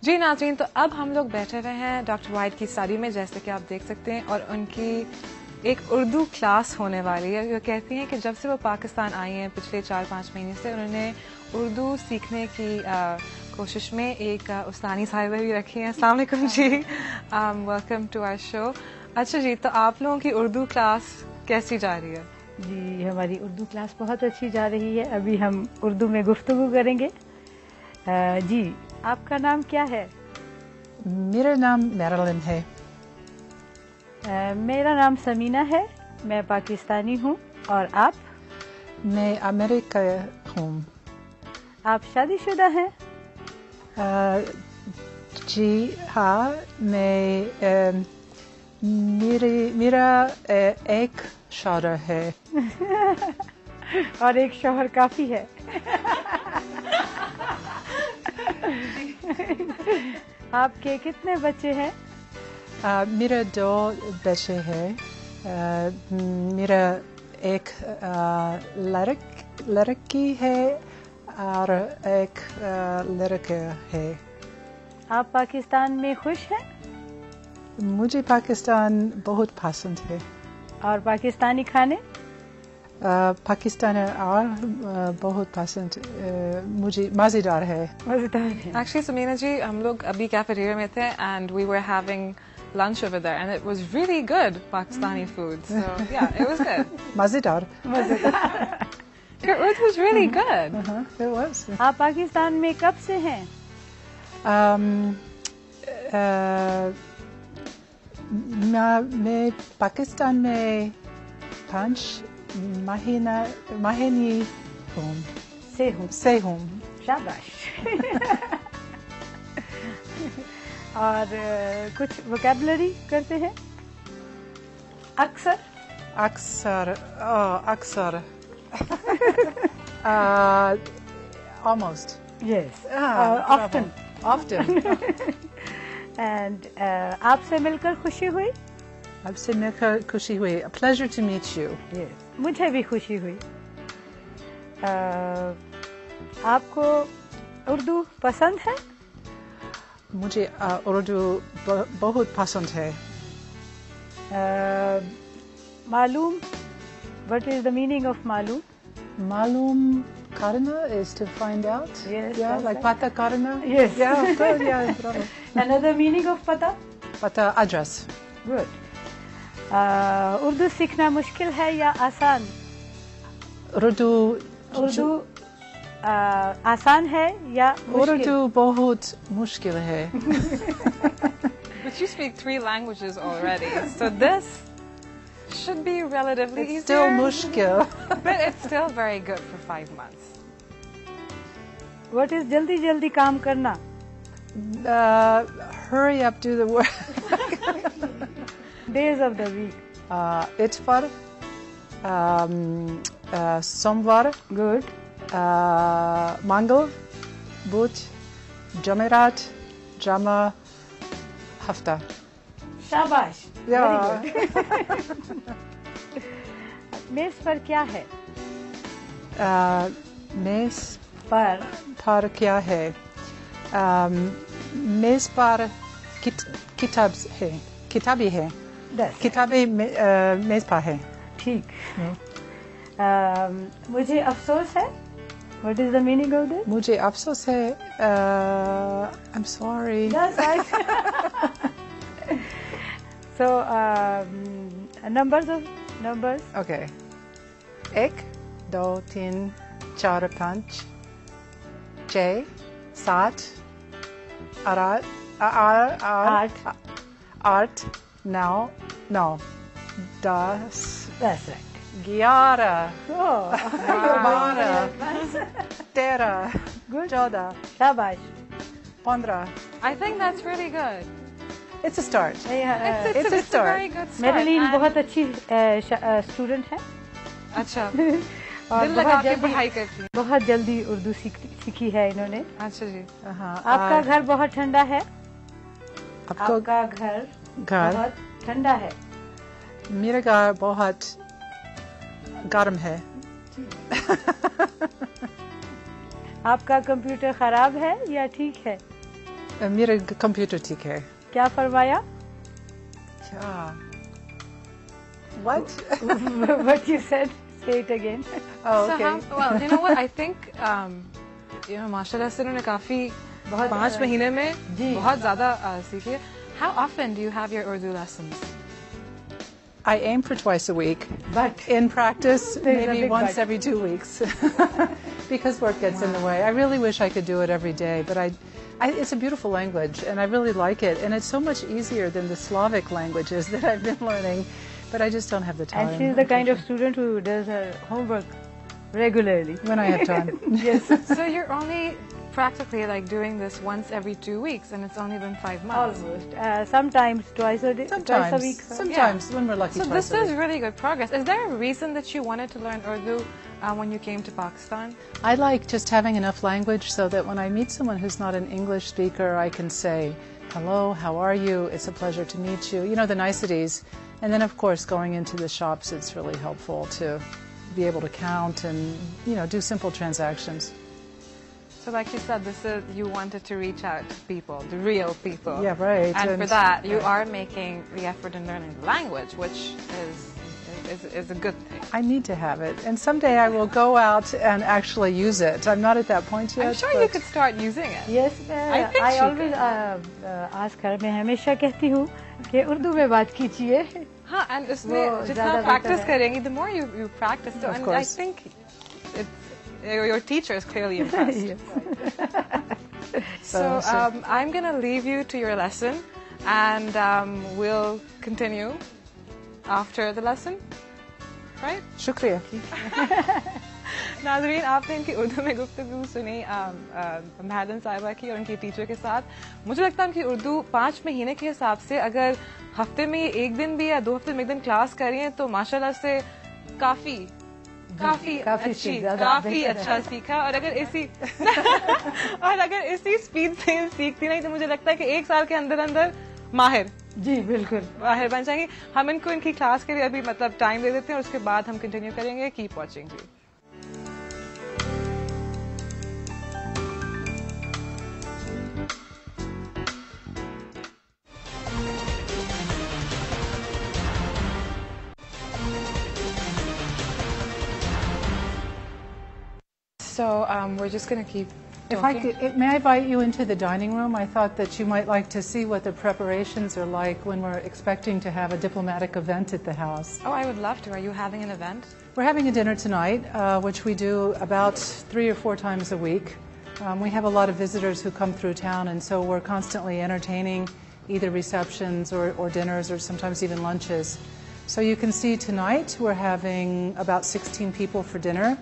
जी नाज़रीन, तो अब हम लोग बैठे हुए हैं डॉक्टर वाहिद की स्टडी में, जैसे कि आप देख सकते हैं, और उनकी एक उर्दू क्लास होने वाली है। वो कहती हैं कि जब से वो पाकिस्तान आई हैं पिछले 4-5 महीने से, उन्होंने उर्दू सीखने की कोशिश में एक उस्तानी साहिबा भी रखी हैं। अस्सलाम वालेकुम जी, वेलकम टू आवर शो। अच्छा जी, तो आप लोगों की उर्दू क्लास कैसी जा रही है? जी, हमारी उर्दू क्लास बहुत अच्छी जा रही है। अभी हम उर्दू में गुफ्तगू करेंगे। जी, आपका नाम क्या है? मेरा नाम मैरलिन है। मेरा नाम समीना है, मैं पाकिस्तानी हूँ। और आप? मैं अमेरिका हूँ। आप शादीशुदा हैं? जी हाँ, मेरा एक शौहर है। और एक शौहर काफी है। आपके कितने बच्चे हैं? मेरा 2 बच्चे हैं। मेरा एक लड़की है और एक लड़का है। आप पाकिस्तान में खुश हैं? मुझे पाकिस्तान बहुत पसंद है। और पाकिस्तानी खाने? पाकिस्तान और बहुत पसंद, मुझे मज़ेदार है। मज़ेदार है। एक्चुअली समीना जी, हम लोग अभी कैफेटेरिया में थे and we were having lunch over there and it was really good Pakistani food, so yeah, it was good. मज़ेदार। Your Urdu was really good. It was. आप पाकिस्तान में कब से हैं? मैं पाकिस्तान में 5 महीने से हूँ। शाबाश। और कुछ वोकैबुलरी करते हैं? अक्सर almost. Yes. Often. And आपसे मिलकर खुशी हुई? आपसे मिलकर खुशी हुई। A pleasure to meet you. Yes. मुझे भी खुशी हुई। आपको उर्दू पसंद है? मुझे उर्दू बहुत पसंद है। मालूम? What is the meaning of मालूम? मालूम करना is to find out. Yes. Yeah, like पता करना. Yes. Yeah, good. Yeah, bravo. Another meaning of पता? पता address. Good. उर्दू सीखना मुश्किल है या आसान? उर्दू आसान है या मुश्किल? उर्दू बहुत मुश्किल है। But you speak 3 languages already, so this should be relatively easier. It's still मुश्किल. But it's still very good for 5 months. What is जल्दी जल्दी काम करना? Hurry up, do the work. Days of the week. इतवार, सोमवार, Good. मंगल, बुध, जमेरात, जमा, हफ्ता। शाबाश। Yeah. मेज पर क्या है? मेज पर पर क्या है? मेज पर किताबें हैं। किताबें मेज पर है। ठीक। मुझे अफसोस है। What is the meaning of this? मुझे अफसोस है। I'm sorry. That's right. So numbers. Okay. 1, 2, 3, 4, 5, 6, 7, 8, 9, 10. That's right. 11, Oh. 12, 13, Good. 14, शाबाश। 15. I think that's really good. It's a start. It's a start. very good start. Merlin And- बहुत अच्छी student है। अच्छा। और दिल लगा के पढ़ाई करती है। बहुत जल्दी उर्दू सीखी है इन्होंने। अच्छा जी। आपका घर बहुत ठंडा है? आपका घर घर बहुत ठंडा है। मेरा घर बहुत गर्म है। आपका कंप्यूटर खराब है या ठीक है? मेरा कंप्यूटर ठीक है. क्या फरमाया? Yeah. What? What you said? Say it again. Oh, So okay. well, you know what? I think, माशाल्लाह से उन्होंने काफी 5 महीने में बहुत ज़्यादा सीखी है. How often do you have your Urdu lessons? I aim for twice a week, But in practice, There's a maybe big once but. every 2 weeks, because work gets in the way. I really wish I could do it every day, but it's a beautiful language, and I really like it, and it's so much easier than the Slavic languages that I've been learning, but I just don't have the time. and she's the kind of student who does her homework regularly. When I have time. Yes. So you're only practically like doing this once every 2 weeks, and it's only been 5 months. Almost. Sometimes twice a day, twice a week. Sometimes when we're lucky. So twice this a is week. really good progress. Is there a reason that you wanted to learn Urdu when you came to Pakistan? I like just having enough language so that when I meet someone who's not an English speaker, I can say, hello, how are you? It's a pleasure to meet you. You know, the niceties. And then, of course, going into the shops, it's really helpful to be able to count and, do simple transactions. So like you said, you wanted to reach out to people, the real people. Yeah, right. And for that, you are making the effort in learning the language, which is a good thing. I need to have it. And someday I will go out and actually use it. I'm not at that point yet. I'm sure you could start using it. Yes, I think I she always ask her. मैं हमेशा कहती हूँ कि उर्दू में बात कीजिए. हाँ, and इसमें वो जितना ज़्यादा practice बेहतर है. करेंगी, the more you practice, so, Of and I course. think your teacher is clearly impressed. Yes. So I'm going to leave you to your lesson, and we'll continue after the lesson, right? Shukriya. नाज़रीन, आपने इनकी उर्दू में गुफ्तगू सुनी महदन साहिबा की और उनकी टीचर के साथ. मुझे लगता है उनकी उर्दू 5 महीने के हिसाब से अगर हफ्ते में 1 दिन भी या 2 हफ्ते में 1 दिन क्लास करी है तो माशाल्लाह से काफी अच्छा सीखा. और अगर इसी स्पीड से सीखती नहीं तो मुझे लगता है कि 1 साल के अंदर अंदर माहिर जी बिल्कुल माहिर बन जाएंगी. हम इनको इनकी क्लास के लिए अभी टाइम दे देते हैं और उसके बाद हम कंटिन्यू करेंगे. Keep watching ji. So we're just going to keep talking. May I invite you into the dining room? I thought that you might like to see what the preparations are like when we're expecting to have a diplomatic event at the house. Oh, I would love to. Are you having an event? We're having a dinner tonight, which we do about 3 or 4 times a week. We have a lot of visitors who come through town, and so we're constantly entertaining either receptions or dinners or sometimes even lunches. So you can see tonight we're having about 16 people for dinner.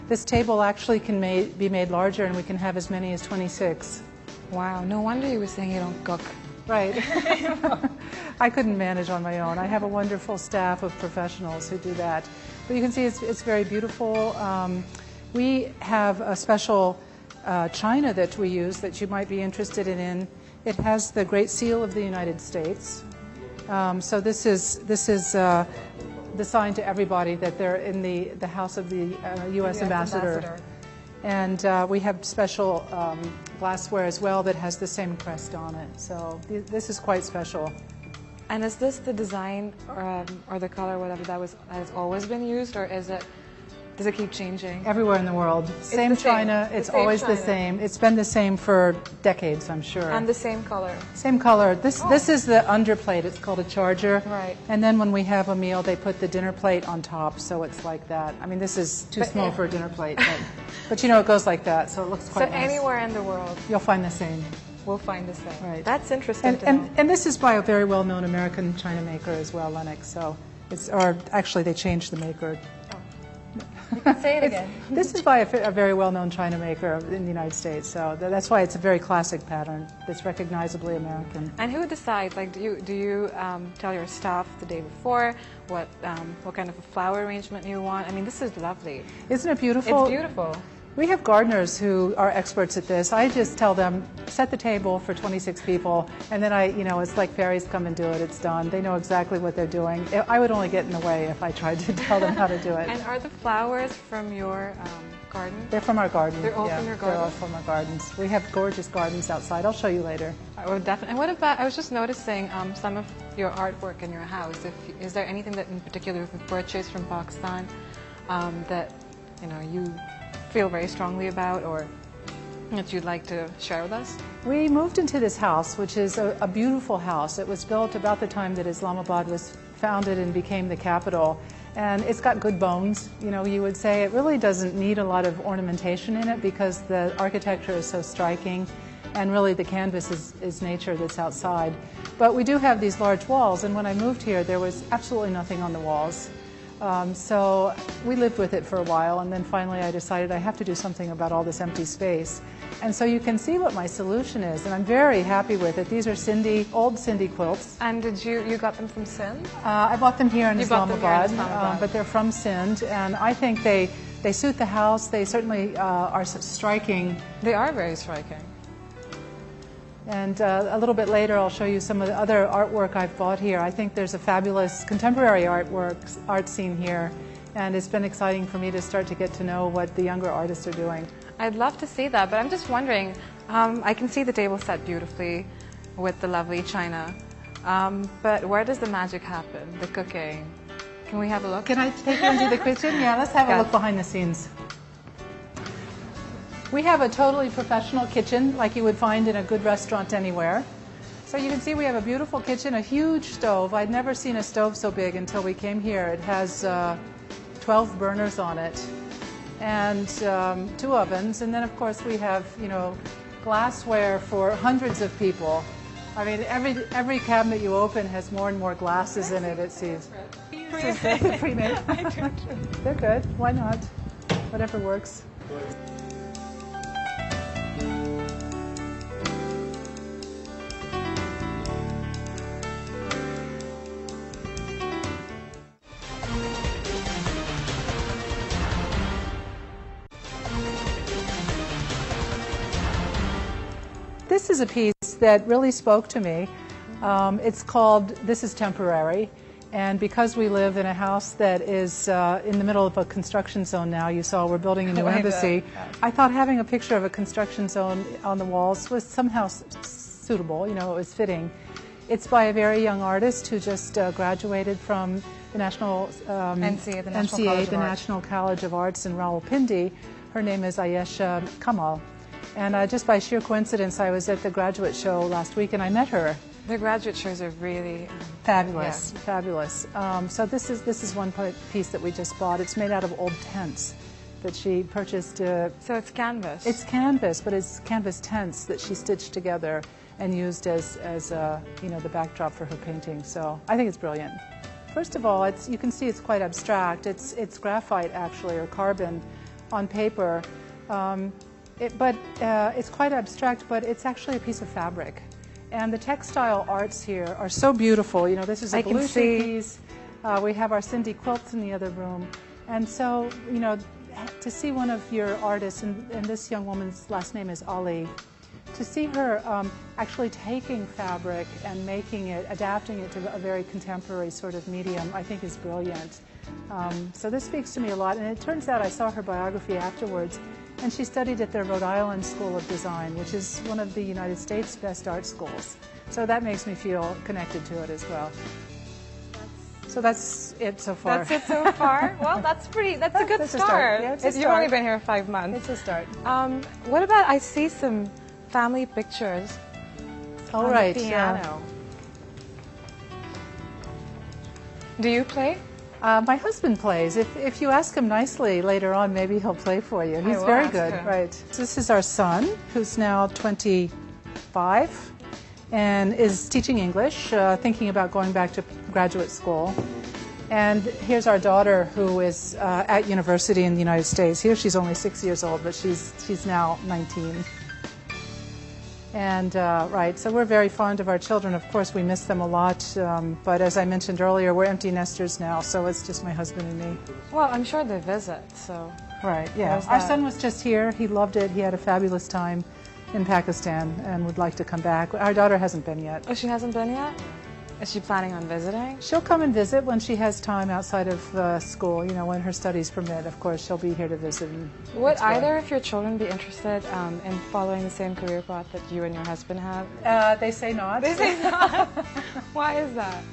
This table actually can be made larger, and we can have as many as 26. Wow, no wonder you were saying you don't cook. Right. I couldn't manage on my own. I have a wonderful staff of professionals who do that. But you can see it's very beautiful. We have a special china that we use that you might be interested in. It has the Great Seal of the United States. So this is the sign to everybody that they're in the house of the U.S. ambassador. And we have special glassware as well that has the same crest on it. So this is quite special. And is this the design or the color, whatever has always been used, or does it keep changing? Everywhere in the world. Same china, it's always the same. It's been the same for decades, I'm sure. And the same color? Same color. This is the underplate. It's called a charger. Right. And then when we have a meal, they put the dinner plate on top, so it's like that. I mean, this is too small for a dinner plate, but it goes like that, so it looks quite nice. So anywhere in the world, you'll find the same. We'll find the same. Right. That's interesting to know. And this is by a very well-known American china maker as well, Lennox. So actually they changed the maker. You can say it again. This is by a very well-known china maker in the United States, so that's why it's a very classic pattern that's recognizably American. And who decides? Like, do you tell your staff the day before what kind of a flower arrangement you want? I mean, this is lovely. Isn't it beautiful? It's beautiful. We have gardeners who are experts at this. I just tell them, set the table for 26 people, and then it's like fairies come and do it, it's done. They know exactly what they're doing. I would only get in the way if I tried to tell them how to do it. And are the flowers from your garden? They're from our garden. They're all from your garden? They're all from our gardens. We have gorgeous gardens outside. I'll show you later. Oh, definitely. And what about, I was just noticing some of your artwork in your house. Is there anything that in particular you've purchased from Pakistan that you feel very strongly about, or that you'd like to share with us? We moved into this house, which is a beautiful house. It was built about the time that Islamabad was founded and became the capital. And it's got good bones. You would say it really doesn't need a lot of ornamentation in it because the architecture is so striking, and really the canvas is nature that's outside. But we do have these large walls, and when I moved here there was absolutely nothing on the walls. So we lived with it for a while, and then finally I decided I have to do something about all this empty space. And so you can see what my solution is, and I'm very happy with it. These are old Sindhi quilts. And did you got them from Sindh? I bought them here in Islamabad, Islamabad. But they're from Sindh, and I think they suit the house. They certainly are striking. They are very striking. And a little bit later I'll show you some of the other artwork I've bought here. I think there's a fabulous contemporary art scene here, and it's been exciting for me to start to get to know what the younger artists are doing. I'd love to see that, but I'm just wondering, I can see the table set beautifully with the lovely china, but where does the magic happen, the cooking? Can we have a look? Can I take you into the kitchen? Yeah, let's have a look behind the scenes. We have a totally professional kitchen like you would find in a good restaurant anywhere. So you can see we have a beautiful kitchen, a huge stove. I'd never seen a stove so big until we came here. It has 12 burners on it and 2 ovens. And then of course we have, glassware for hundreds of people. I mean, every cabinet you open has more and more glasses in it, it seems. Pre-made. They're good. Why not? Whatever works. This is a piece that really spoke to me. It's called This is Temporary, and because we live in a house that is in the middle of a construction zone now, you saw we're building a new embassy, I thought having a picture of a construction zone on the walls was somehow suitable, it was fitting. It's by a very young artist who just graduated from the National NCA, the National College of Arts in Rawalpindi. Her name is Ayesha Kamal. And just by sheer coincidence, I was at the graduate show last week and I met her. The graduate shows are really fabulous, fabulous. So this is one piece that we just bought. It's made out of old tents that she purchased. So it's canvas? It's canvas, but it's canvas tents that she stitched together and used as the backdrop for her painting. So I think it's brilliant. First of all, you can see it's quite abstract. It's graphite actually, or carbon on paper. It's quite abstract, but it's actually a piece of fabric. And the textile arts here are so beautiful. This is a Belushi piece. We have our Sindhi quilts in the other room. And so, to see one of your artists, and this young woman's last name is Ali, to see her actually taking fabric and making it, adapting it to a very contemporary sort of medium, I think is brilliant. So this speaks to me a lot. And it turns out I saw her biography afterwards, and she studied at the Rhode Island School of Design, which is one of the United States' best art schools. So that makes me feel connected to it as well. So that's it so far. That's it so far? Well, that's a good start. Yeah, it's a start. You've only been here 5 months. It's a start. What about, I see some family pictures on the piano. Do you play? My husband plays. If you ask him nicely later on, maybe he'll play for you. He's very good. Right. So this is our son, who's now 25 and is teaching English, thinking about going back to graduate school. And here's our daughter, who is at university in the United States. Here she's only 6 years old, but she's now 19. And so we're very fond of our children. Of course, we miss them a lot. But as I mentioned earlier, we're empty nesters now, so it's just my husband and me. Well, I'm sure they visit, so. Right, yeah. How's Our that? son was just here. He loved it. He had a fabulous time in Pakistan and would like to come back. Our daughter hasn't been yet. Oh, she hasn't been yet? Is she planning on visiting? She'll come and visit when she has time outside of school, you know, when her studies permit. Of course, she'll be here to visit. And Would explore. either of your children be interested in following the same career path that you and your husband have? They say not. They say not. Why is that?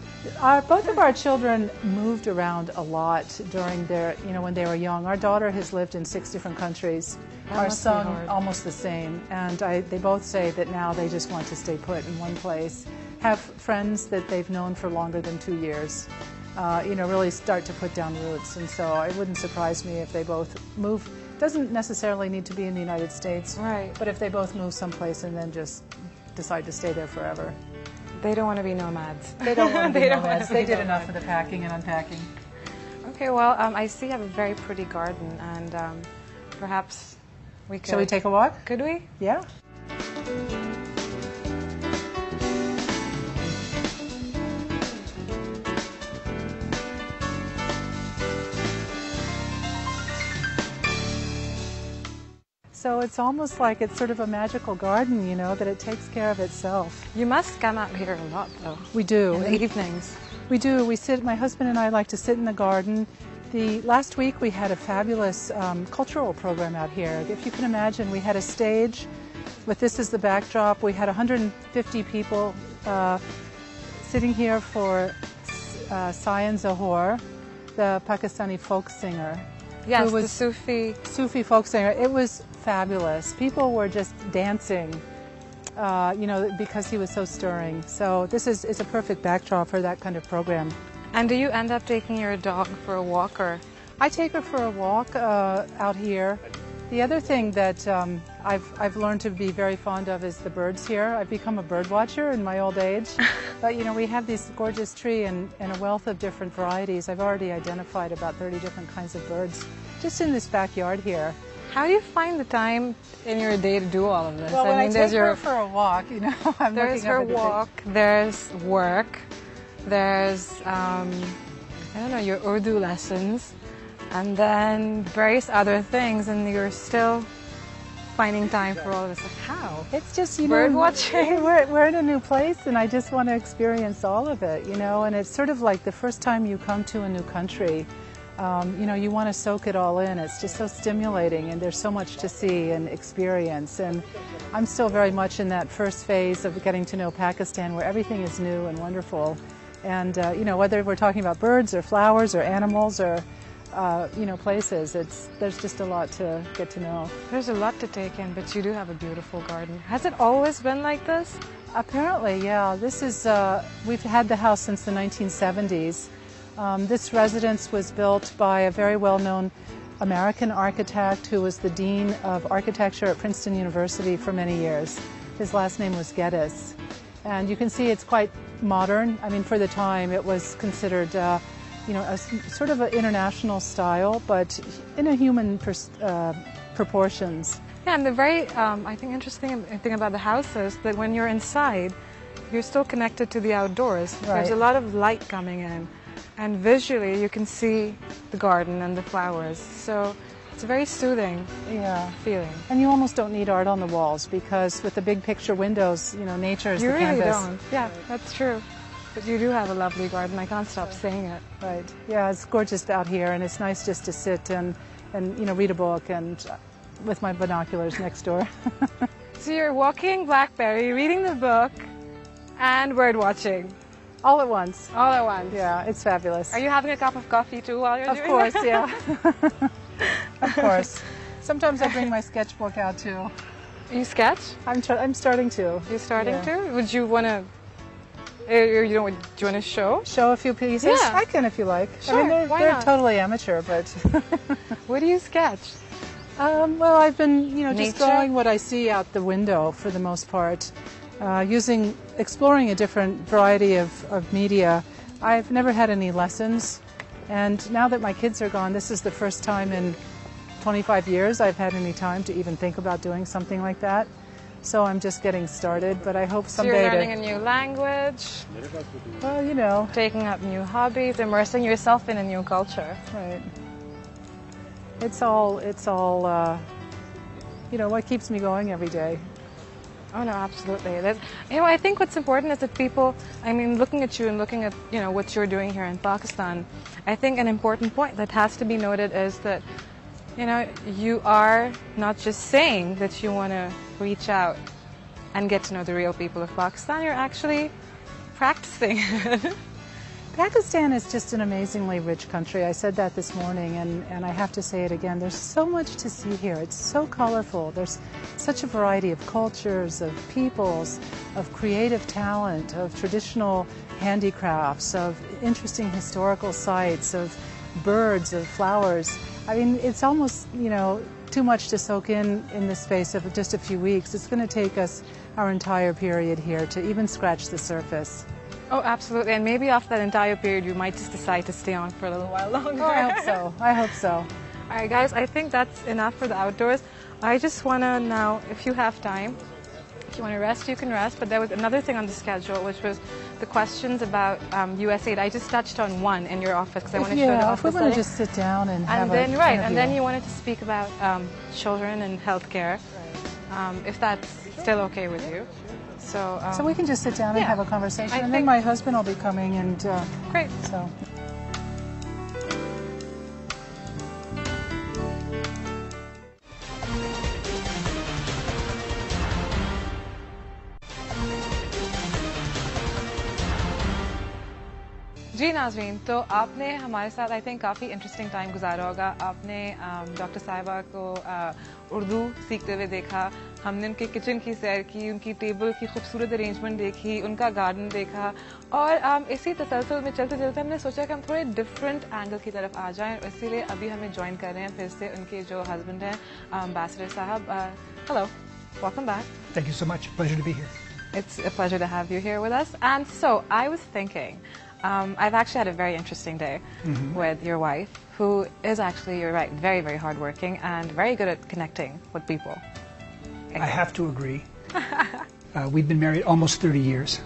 Both of our children moved around a lot during their, you know, when they were young. Our daughter has lived in 6 different countries. That Our must be son, hard. almost the same. And they both say that now they just want to stay put in one place. Have friends that they've known for longer than 2 years. You know, really start to put down roots. And so it wouldn't surprise me if they both move. Doesn't necessarily need to be in the United States. Right. But if they both move someplace and then just decide to stay there forever. They don't want to be nomads. They don't want to be They don't wanna nomads. be They did nomads. enough of the packing and unpacking. Okay, well, I see you have a very pretty garden, and perhaps we could... Shall we take a walk? Could we? Yeah. So it's almost like it's sort of a magical garden, you know, that it takes care of itself. You must come out here a lot, though. We do. In the evenings. We do. We sit. My husband and I like to sit in the garden. Last week we had a fabulous cultural program out here. If you can imagine, we had a stage with this as the backdrop. We had 150 people sitting here for Sayan Zahor, the Pakistani folk singer. Yes, who was the Sufi folk singer. It was fabulous. People were just dancing, you know, because he was so stirring. So this is a perfect backdrop for that kind of program. And do you end up taking your dog for a walk, or? I take her for a walk out here. The other thing that I've learned to be very fond of is the birds here. I've become a bird watcher in my old age. But you know, we have this gorgeous tree and a wealth of different varieties. I've already identified about 30 different kinds of birds just in this backyard here. How do you find the time in your day to do all of this? Well, when I there's take her for a walk, you know, I'm there's looking her up at the walk, there's work, there's I don't know, your Urdu lessons, and then various other things, and you're still finding time for all of this. Like, how? It's just, you Bird know, watching. we're in a new place, and I just want to experience all of it, you know. And it's sort of like the first time you come to a new country. You know, you want to soak it all in. It's just so stimulating, and there's so much to see and experience. And I'm still very much in that first phase of getting to know Pakistan, where everything is new and wonderful. And you know, whether we're talking about birds or flowers or animals or you know, places, there's just a lot to get to know. There's a lot to take in, but you do have a beautiful garden. Has it always been like this? Apparently, yeah. This is we've had the house since the 1970s. This residence was built by a very well-known American architect who was the Dean of Architecture at Princeton University for many years. His last name was Geddes. And you can see it's quite modern. I mean, for the time, it was considered, you know, a sort of an international style, but in a human proportions. Yeah, and the very, I think, interesting thing about the house is that when you're inside, you're still connected to the outdoors. Right. There's a lot of light coming in, and visually you can see the garden and the flowers. So it's a very soothing feeling. And you almost don't need art on the walls because with the big picture windows, you know, nature is You the really canvas. don't. Yeah, that's true. But you do have a lovely garden. I can't stop saying it. Right. Yeah, it's gorgeous out here, and it's nice just to sit and you know, read a book and with my binoculars next door. So you're walking Blackberry, reading the book, and bird watching. All at once. All at once. Yeah, it's fabulous. Are you having a cup of coffee too while you're Of doing course, it? yeah. Of course. Sometimes I bring my sketchbook out too. You sketch? I'm starting to. You're starting Yeah. to? Would you want to, do you want to show? Show a few pieces? Yeah. I can if you like. Sure, I mean, why they're not? totally amateur, but... What do you sketch? Well, I've been, you know, just Nature? drawing what I see out the window for the most part, exploring a different variety of media. I've never had any lessons, and now that my kids are gone, this is the first time in 25 years I've had any time to even think about doing something like that. So I'm just getting started, but I hope So someday you're learning a new language, well, you know, taking up new hobbies, immersing yourself in a new culture. right. it's all you know, what keeps me going every day. Oh no, absolutely. I think what's important is that people, I mean, looking at you and looking at, what you're doing here in Pakistan, I think an important point that has to be noted is that, you are not just saying that you want to reach out and get to know the real people of Pakistan, you're actually practicing it. Pakistan is just an amazingly rich country. I said that this morning, and I have to say it again. There's so much to see here. It's so colorful. There's such a variety of cultures, of peoples, of creative talent, of traditional handicrafts, of interesting historical sites, of birds, of flowers. I mean, it's almost, too much to soak in the space of just a few weeks. It's going to take us our entire period here to even scratch the surface. Oh, absolutely. And maybe after that entire period, you might just decide to stay on for a little while longer. Oh, I hope so. I hope so. All right, guys, I think that's enough for the outdoors. I just want to now, if you have time, if you want to rest, you can rest. But there was another thing on the schedule, which was the questions about USAID. I just touched on one in your office because I want to show the office. If we want to just sit down and have an interview. And then you wanted to speak about children and healthcare, if that's still okay with you. So we can just sit down and have a conversation, and then my husband will be coming, and great. So. जी नाज़रीन, तो आपने हमारे साथ I think काफ़ी interesting time गुजारा होगा. आपने doctor साहिबा को उर्दू सीखते हुए देखा, हमने उनके किचन की सैर की, उनकी टेबल की खूबसूरत अरेंजमेंट देखी, उनका गार्डन देखा, और इसी तसलसल में चलते चलते हमने सोचा कि हम थोड़े डिफरेंट एंगल की तरफ आ जाएं, और इसीलिए अभी हमें ज्वाइन कर रहे हैं फिर से उनके जो हस्बैंड हैं, एम्बेसडर साहब. Hello, welcome back. Thank you so much. Pleasure to be here. It's a pleasure to have you here with us. And so I was thinking, I've actually had a very interesting day with your wife, who is actually, you're right, very, very hardworking and very good at connecting with people. I have to agree. We've been married almost 30 years,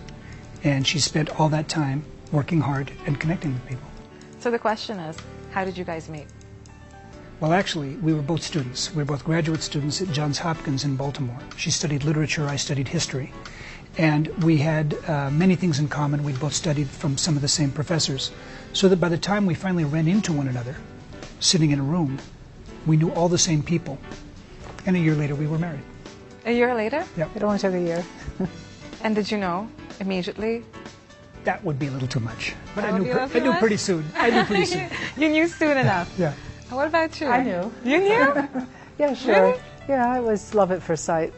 and she spent all that time working hard and connecting with people. So the question is, how did you guys meet? Well, actually, we were both students. We were both graduate students at Johns Hopkins in Baltimore. She studied literature, I studied history. And we had many things in common. We'd both studied from some of the same professors. So that by the time we finally ran into one another, sitting in a room, we knew all the same people. And a year later, we were married. A year later? Yeah. It only took a year. And did you know immediately? That would be a little too much. But I That would knew, be a little too much? pretty soon. I knew pretty soon. You knew soon enough. Yeah. What about you? I knew. You knew? Yeah, sure. Really? Yeah, it was love at first sight.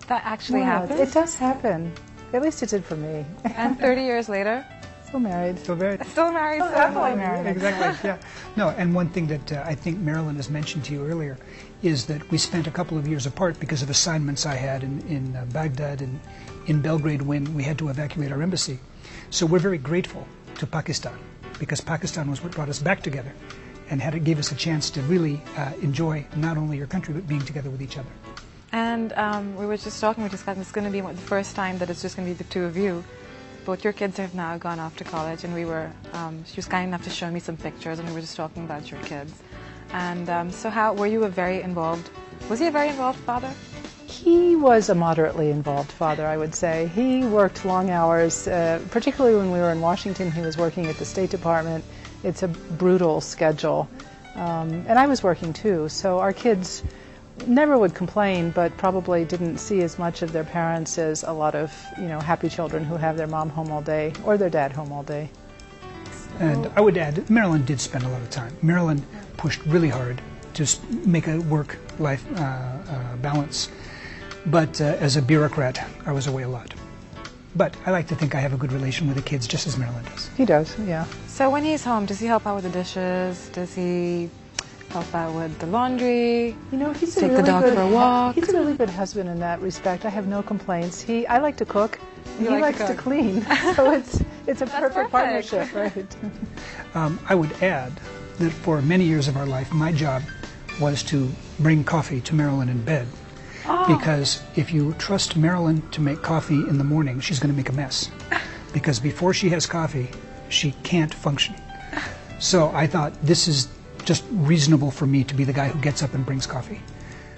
That actually Yeah, happened? it does happen. At least it did for me. And 30 years later? Still married. Still married. Still married. Still happily married. Exactly, yeah. No, and one thing that I think Marilyn has mentioned to you earlier is that we spent a couple of years apart because of assignments I had in Baghdad and in Belgrade when we had to evacuate our embassy. So we're very grateful to Pakistan because Pakistan was what brought us back together and gave us a chance to really enjoy not only your country but being together with each other. And we were just talking, it's going to be the first time that it's just going to be the two of you. Both your kids have now gone off to college, and she was kind enough to show me some pictures, and we were just talking about your kids. And so were you was he a very involved father? He was a moderately involved father, I would say. He worked long hours, particularly when we were in Washington. He was working at the State Department. It's a brutal schedule. And I was working too, so our kids never would complain, but probably didn't see as much of their parents as a lot of, happy children who have their mom home all day or their dad home all day. And I would add, Marilyn did spend a lot of time. Marilyn pushed really hard to make a work-life balance. But as a bureaucrat, I was away a lot. But I like to think I have a good relation with the kids, just as Marilyn does. He does, yeah. So when he's home, does he help out with the dishes? Does he help out with the laundry? He's take the dog for a walk. He's a really good husband in that respect. I have no complaints. I like to cook. You he like likes to clean. So it's a perfect partnership, right? I would add that for many years of our life, my job was to bring coffee to Marilyn in bed. Because if you trust Marilyn to make coffee in the morning, she's going to make a mess. Because before she has coffee, she can't function. So I thought this is just reasonable for me to be the guy who gets up and brings coffee.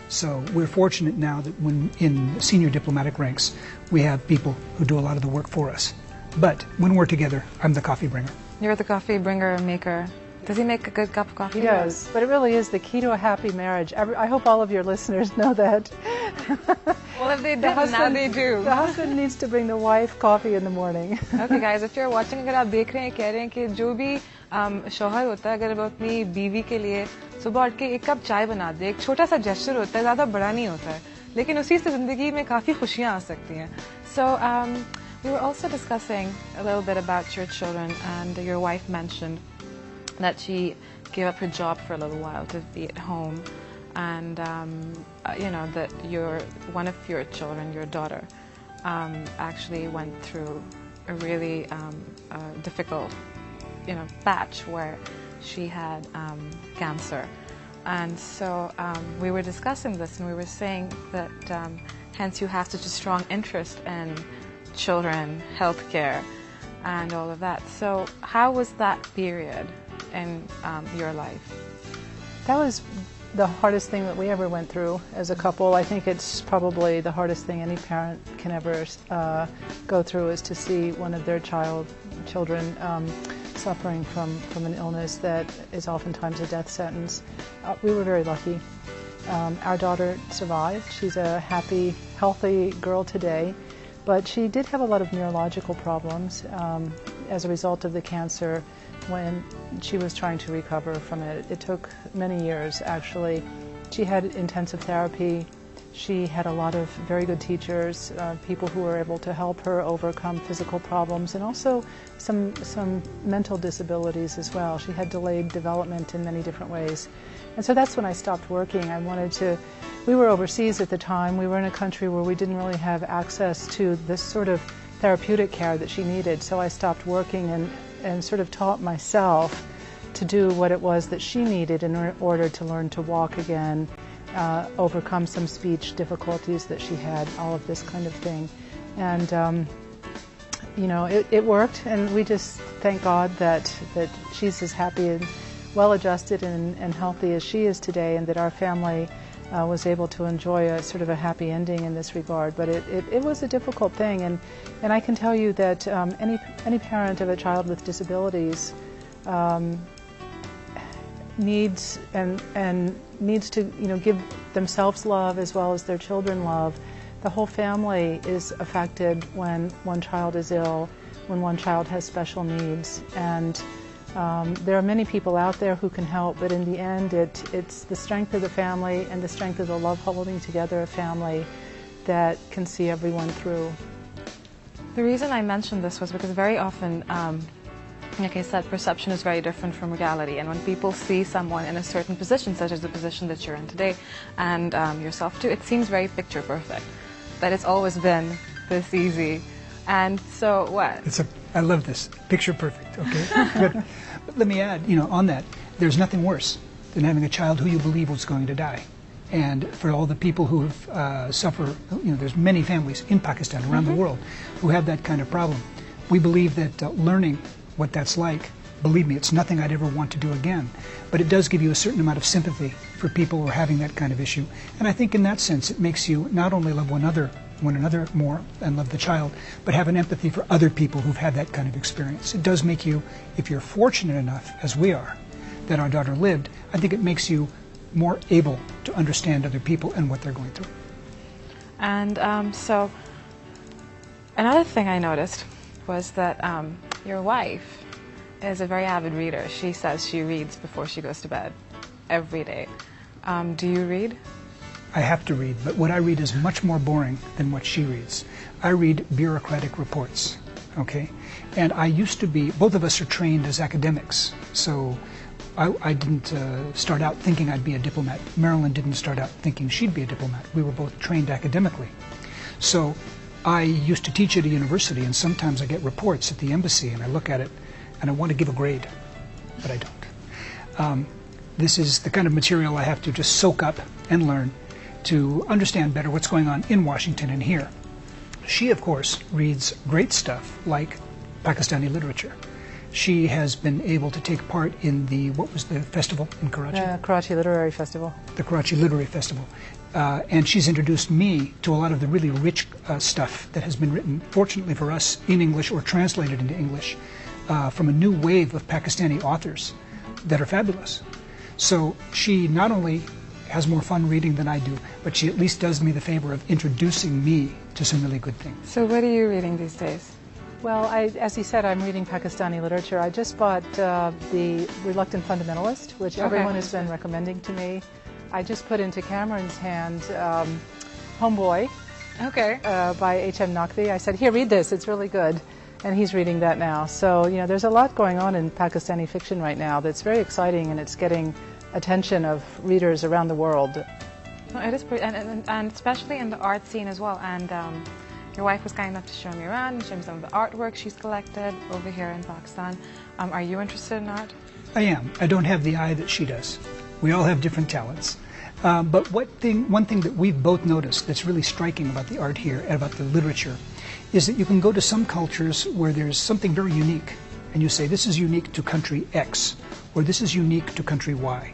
So we're fortunate now that when in senior diplomatic ranks, we have people who do a lot of the work for us. But when we're together, I'm the coffee bringer. You're the coffee bringer, maker. Does he make a good cup of coffee? He does, but it really is the key to a happy marriage. I hope all of your listeners know that. Well, if they didn't, now they do. The husband needs to bring the wife coffee in the morning. Okay, guys, if you're watching, अगर आप देख रहे हैं, कह रहे हैं कि जो भी शौहर होता है, अगर वो अपनी बीवी के लिए सुबह उठ के एक कप चाय बना दे, एक छोटा सा जेस्चर होता है, ज़्यादा बड़ा नहीं होता है, लेकिन उसी से ज़िंदगी में काफ़ी खुशियाँ आ सकती हैं. So we were also discussing a little bit about your children, and your wife mentioned that she gave up her job for a little while to be at home, and you know that one of your children, your daughter, actually went through a really difficult, patch where she had cancer, and so we were discussing this, and we were saying that hence you have such a strong interest in children, healthcare, and all of that. So how was that period in your life? That was the hardest thing that we ever went through as a couple. I think it's probably the hardest thing any parent can ever go through, is to see one of their children suffering from an illness that is oftentimes a death sentence. We were very lucky. Our daughter survived. She's a happy, healthy girl today, but she did have a lot of neurological problems as a result of the cancer when she was trying to recover from it. It took many years, actually. She had intensive therapy. She had a lot of very good teachers, people who were able to help her overcome physical problems, and also some mental disabilities as well. She had delayed development in many different ways. And so that's when I stopped working. We were overseas at the time. We were in a country where we didn't really have access to this sort of therapeutic care that she needed. So I stopped working and sort of taught myself to do what it was that she needed in order to learn to walk again, overcome some speech difficulties that she had, all of this kind of thing. And it worked, and we just thank God that she's as happy and well-adjusted and healthy as she is today, and that our family was able to enjoy a sort of a happy ending in this regard. But it was a difficult thing, and I can tell you that any parent of a child with disabilities needs to give themselves love as well as their children love. The whole family is affected when one child is ill, when one child has special needs, and there are many people out there who can help, but in the end it's the strength of the family and the strength of the love holding together a family that can see everyone through. The reason I mentioned this was because very often, like I said, perception is very different from reality, and when people see someone in a certain position, such as the position that you're in today, and yourself too, it seems very picture perfect, that it's always been this easy. And so what? I love this. Picture perfect, okay? Good. But let me add, on that, there's nothing worse than having a child who you believe was going to die. And for all the people who have suffer, there's many families in Pakistan, around the world, who have that kind of problem. We believe that learning what that's like, believe me, it's nothing I'd ever want to do again. But it does give you a certain amount of sympathy for people who are having that kind of issue. And I think in that sense, it makes you not only love one another more and love the child, but have an empathy for other people who've had that kind of experience. It does make you, if you're fortunate enough, as we are, that our daughter lived, I think it makes you more able to understand other people and what they're going through. And so another thing I noticed was that your wife is a very avid reader. She says she reads before she goes to bed every day. Do you read? I have to read, but what I read is much more boring than what she reads. I read bureaucratic reports, okay? And I used to be, both of us are trained as academics, so I didn't start out thinking I'd be a diplomat. Marilyn didn't start out thinking she'd be a diplomat. We were both trained academically. So I used to teach at a university, and sometimes I get reports at the embassy, and I look at it, and I want to give a grade, but I don't. This is the kind of material I have to just soak up and learn to understand better what's going on in Washington and here. She, of course, reads great stuff like Pakistani literature. She has been able to take part in what was the festival in Karachi? Karachi Literary Festival. The Karachi Literary Festival. And she's introduced me to a lot of the really rich stuff that has been written, fortunately for us, in English or translated into English from a new wave of Pakistani authors that are fabulous. So she not only has more fun reading than I do, but she at least does me the favor of introducing me to some really good things. So what are you reading these days? Well, as you said, I'm reading Pakistani literature. I just bought The Reluctant Fundamentalist, which everyone has been recommending to me. I just put into Cameron's hand Homeboy by H.M. Naqvi. I said, here, read this. It's really good. And he's reading that now. So, you know, there's a lot going on in Pakistani fiction right now that's very exciting, and it's getting attention of readers around the world. Well, it is pretty, and especially in the art scene as well. And your wife was kind enough to show me around and show me some of the artwork she's collected over here in Pakistan. Are you interested in art? I am. I don't have the eye that she does. We all have different talents. But one thing that we've both noticed that's really striking about the art here and about the literature is that you can go to some cultures where there's something very unique, and you say, this is unique to country X, or this is unique to country Y.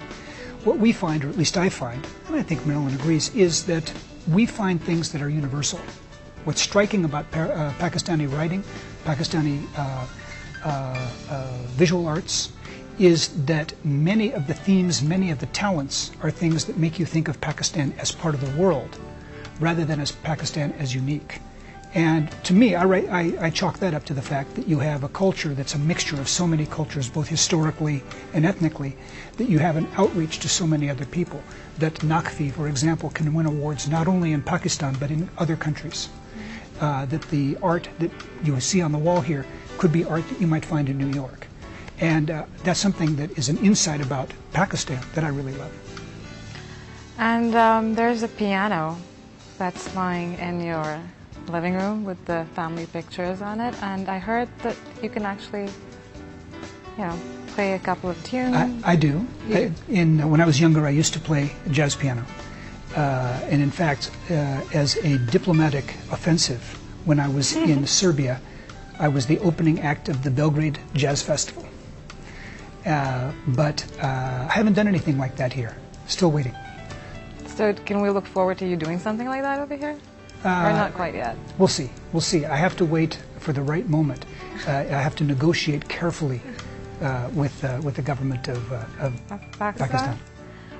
What we find, or at least I find, and I think Marilyn agrees, is that we find things that are universal. What's striking about Pakistani writing, Pakistani visual arts, is that many of the themes, many of the talents are things that make you think of Pakistan as part of the world, rather than as Pakistan as unique. And to me, I chalk that up to the fact that you have a culture that's a mixture of so many cultures, both historically and ethnically, that you have an outreach to so many other people. That Naqvi, for example, can win awards not only in Pakistan, but in other countries. That the art that you see on the wall here could be art that you might find in New York. And that's something that is an insight about Pakistan that I really love. And there's a piano that's lying in your living room with the family pictures on it, and I heard that you can actually, you know, play a couple of tunes. I do. When I was younger, I used to play jazz piano. And in fact, as a diplomatic offensive, when I was in Serbia, I was the opening act of the Belgrade Jazz Festival. But I haven't done anything like that here. Still waiting. So can we look forward to you doing something like that over here? Or not quite yet? We'll see. We'll see. I have to wait for the right moment. I have to negotiate carefully with the government of Pakistan.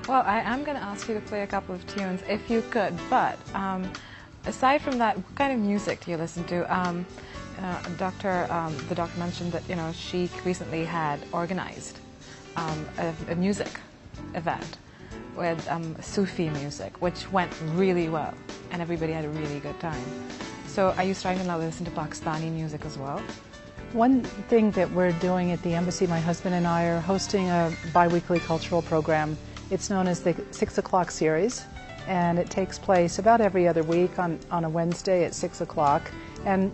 Well, I am going to ask you to play a couple of tunes if you could, but aside from that, what kind of music do you listen to? The doctor mentioned that, you know, she recently had organized a music event with Sufi music, which went really well, and everybody had a really good time. So are you starting to now listen to Pakistani music as well? One thing that we're doing at the embassy, my husband and I are hosting a bi-weekly cultural program. It's known as the 6 o'clock series, and it takes place about every other week on a Wednesday at 6 o'clock. And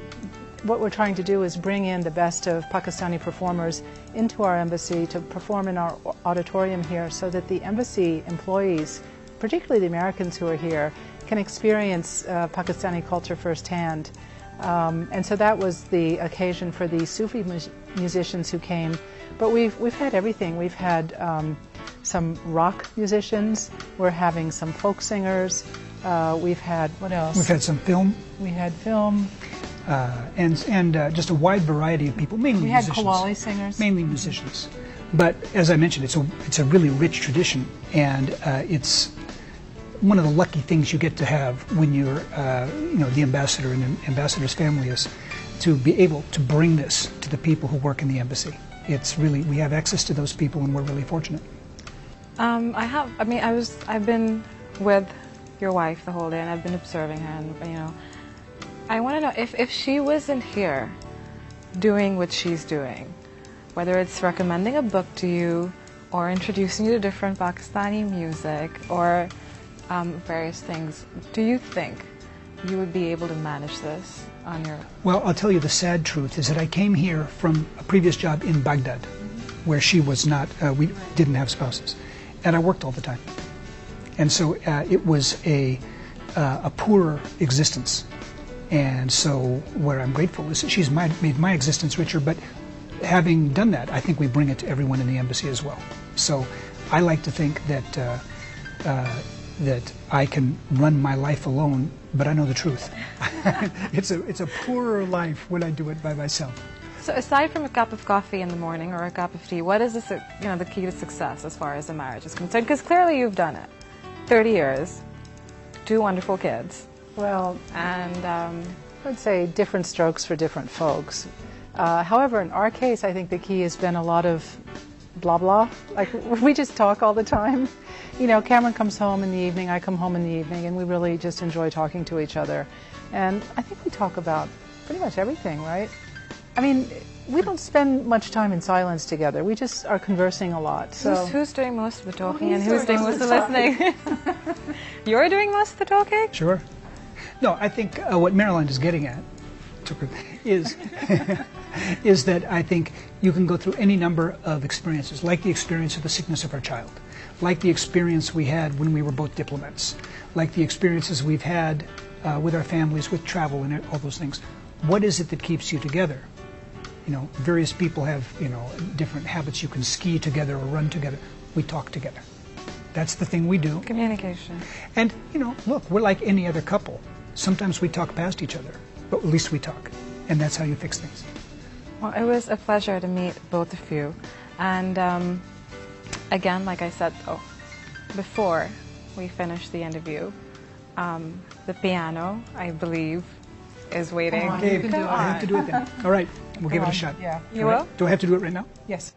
what we're trying to do is bring in the best of Pakistani performers into our embassy to perform in our auditorium here, so that the embassy employees, particularly the Americans who are here, can experience Pakistani culture firsthand. And so that was the occasion for the Sufi musicians who came. But we've had everything. We've had some rock musicians. We're having some folk singers. We've had, what else? We've had some film. We had film. And just a wide variety of people, mainly musicians. We had Qawwali singers. Mainly musicians. But as I mentioned, it's a really rich tradition, and it's one of the lucky things you get to have when you're, the ambassador and the ambassador's family is to be able to bring this to the people who work in the embassy. It's really, we have access to those people, and we're really fortunate. I've been with your wife the whole day, and I've been observing her, and, you know, I want to know if she wasn't here doing what she's doing, whether it's recommending a book to you or introducing you to different Pakistani music or various things, do you think you would be able to manage this on your own? Well, I'll tell you the sad truth is that I came here from a previous job in Baghdad, where she was not, we didn't have spouses, and I worked all the time. And so it was a poorer existence. And so what I'm grateful is that she's made my existence richer, but having done that, I think we bring it to everyone in the embassy as well. So I like to think that that I can run my life alone, but I know the truth. It's a poorer life when I do it by myself. So aside from a cup of coffee in the morning or a cup of tea, what is the key to success as far as a marriage is concerned? Because clearly you've done it. 30 years, 2 wonderful kids. Well, And I would say different strokes for different folks. However, in our case, I think the key has been a lot of blah blah. Like, we just talk all the time. You know, Cameron comes home in the evening, I come home in the evening, and we really just enjoy talking to each other. And I think we talk about pretty much everything, right? I mean, we don't spend much time in silence together. We just are conversing a lot. So who's doing most of the talking and who's doing most of the listening? You're doing most of the talking? Sure. No, I think what Marilyn is getting at is is that I think you can go through any number of experiences, like the experience of the sickness of our child, like the experience we had when we were both diplomats, like the experiences we've had with our families, with travel and all those things. What is it that keeps you together? You know, various people have, you know, different habits. You can ski together or run together. We talk together. That's the thing we do. Communication. And, you know, look, we're like any other couple. Sometimes we talk past each other, but at least we talk. And that's how you fix things. Well, it was a pleasure to meet both of you. And again, like I said, before we finish the interview, the piano, I believe, is waiting. Okay, I have to do it then. All right, we'll give it a shot. Yeah. You will? Do I have to do it right now? Yes.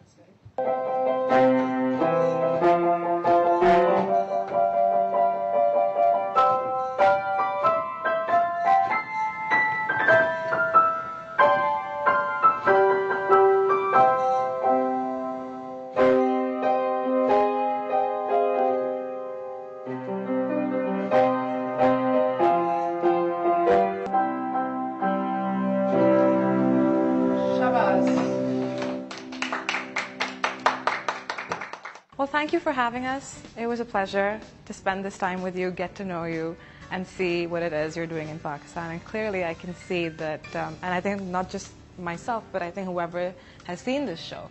Well, thank you for having us. It was a pleasure to spend this time with you, get to know you, and see what it is you're doing in Pakistan. And clearly I can see that, and I think not just myself, but I think whoever has seen this show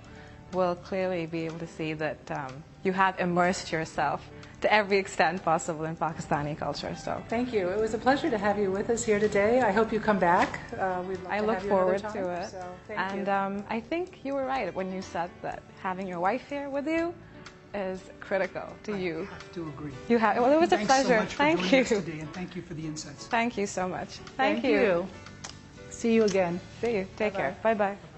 will clearly be able to see that you have immersed yourself to every extent possible in Pakistani culture. So Thank you. It was a pleasure to have you with us here today. I hope you come back. We'd love I to look have you forward another to time. it. So, thank And you. I think you were right when you said that having your wife here with you is critical to you. I have to agree. You have. Well, it was a Thanks pleasure. so much for Thank joining you. us today, and thank you for the insights. Thank you so much. Thank you. See you again. See you. Take care. Bye bye.